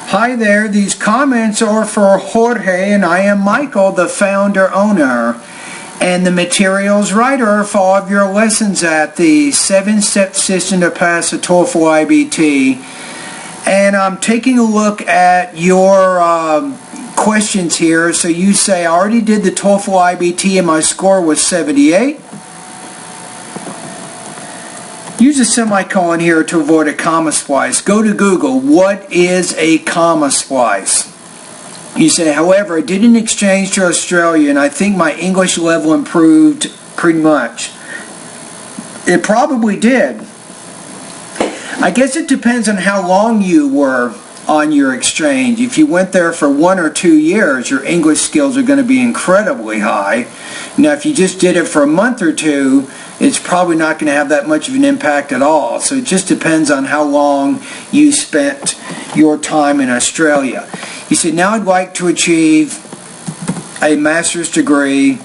Hi there, these comments are for Jorge, and I am Michael, the founder owner and the materials writer for all of your lessons at the 7-step system to pass the TOEFL IBT. And I'm taking a look at your questions here. So you say, I already did the TOEFL IBT and my score was 78. Use a semicolon here to avoid a comma splice. Go to Google. What is a comma splice? You say, however, I did an exchange to Australia and I think my English level improved pretty much. It probably did. I guess it depends on how long you were on your exchange. If you went there for 1 or 2 years, your English skills are going to be incredibly high. Now, if you just did it for a month or two, it's probably not going to have that much of an impact at all. So it just depends on how long you spent your time in Australia. You said, now I'd like to achieve a master's degree.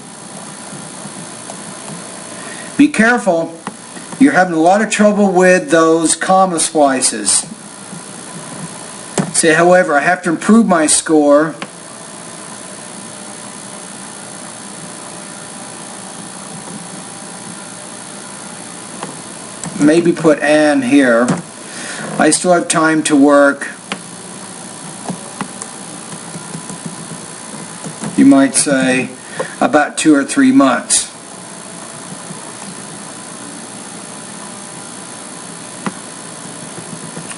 Be careful. You're having a lot of trouble with those comma splices. Say, however, I have to improve my score. Maybe put "and" here. I still have time to work. You might say about 2 or 3 months.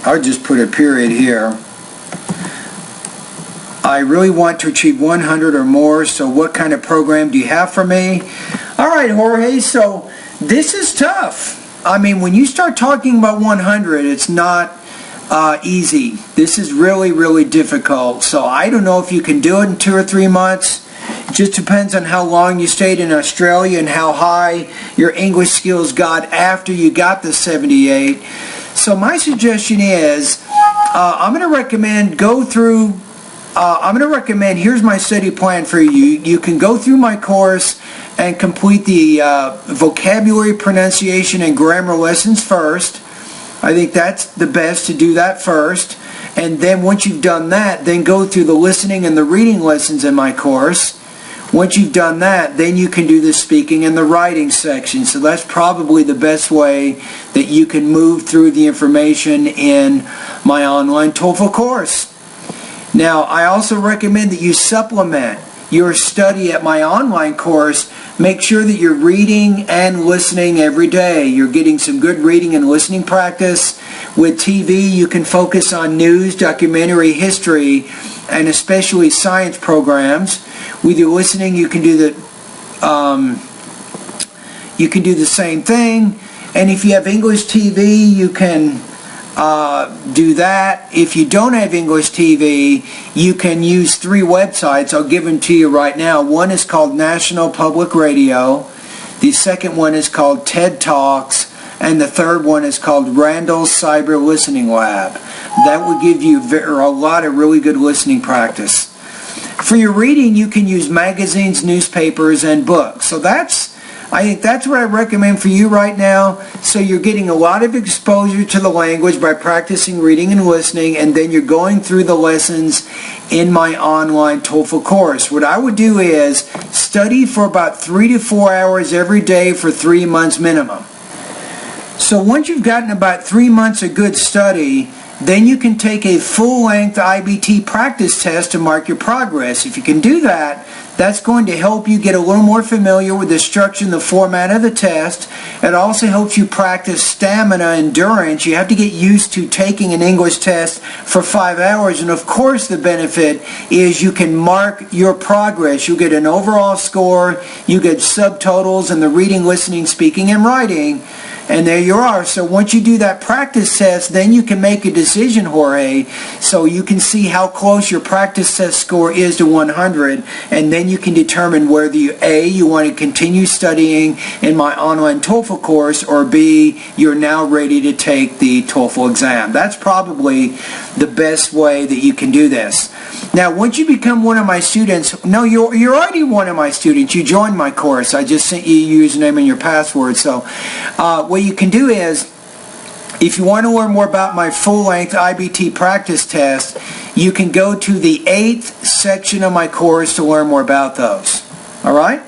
I'll just put a period here. I really want to achieve 100 or more, so what kind of program do you have for me? All right, Jorge, so this is tough. I mean, when you start talking about 100, it's not easy. This is really, really difficult. So I don't know if you can do it in 2 or 3 months. It just depends on how long you stayed in Australia and how high your English skills got after you got the 78. So my suggestion is, I'm going to recommend here's my study plan for you. You can go through my course and complete the vocabulary, pronunciation, and grammar lessons first. I think that's the best to do that first. And then once you've done that, then go through the listening and the reading lessons in my course. Once you've done that, then you can do the speaking and the writing section. So that's probably the best way that you can move through the information in my online TOEFL course. Now, I also recommend that you supplement your study at my online course. Make sure that you're reading and listening every day. You're getting some good reading and listening practice. With TV, you can focus on news, documentary, history, and especially science programs. With your listening, you can do the same thing. And if you have English TV, you can do that. If you don't have English TV, you can use 3 websites. I'll give them to you right now. One is called National Public Radio. The second one is called TED Talks. And the third one is called Randall's Cyber Listening Lab. That will give you a lot of really good listening practice. For your reading, you can use magazines, newspapers, and books. So I think that's what I recommend for you right now. So you're getting a lot of exposure to the language by practicing reading and listening, and then you're going through the lessons in my online TOEFL course. What I would do is study for about 3 to 4 hours every day for 3 months minimum. So once you've gotten about 3 months of good study, then you can take a full-length IBT practice test to mark your progress. If you can do that, that's going to help you get a little more familiar with the structure and the format of the test. It also helps you practice stamina, endurance. You have to get used to taking an English test for 5 hours. And of course, the benefit is you can mark your progress. You get an overall score, you get subtotals in the reading, listening, speaking, and writing. And there you are. So once you do that practice test, then you can make a decision, Jorge, so you can see how close your practice test score is to 100, and then you can determine whether you want to continue studying in my online TOEFL course, or B, you're now ready to take the TOEFL exam. That's probably the best way that you can do this. Now, once you become one of my students, no, you're already one of my students. You joined my course. I just sent you your username and your password. So what you can do is, if you want to learn more about my full-length IBT practice test, you can go to the 8th section of my course to learn more about those. All right?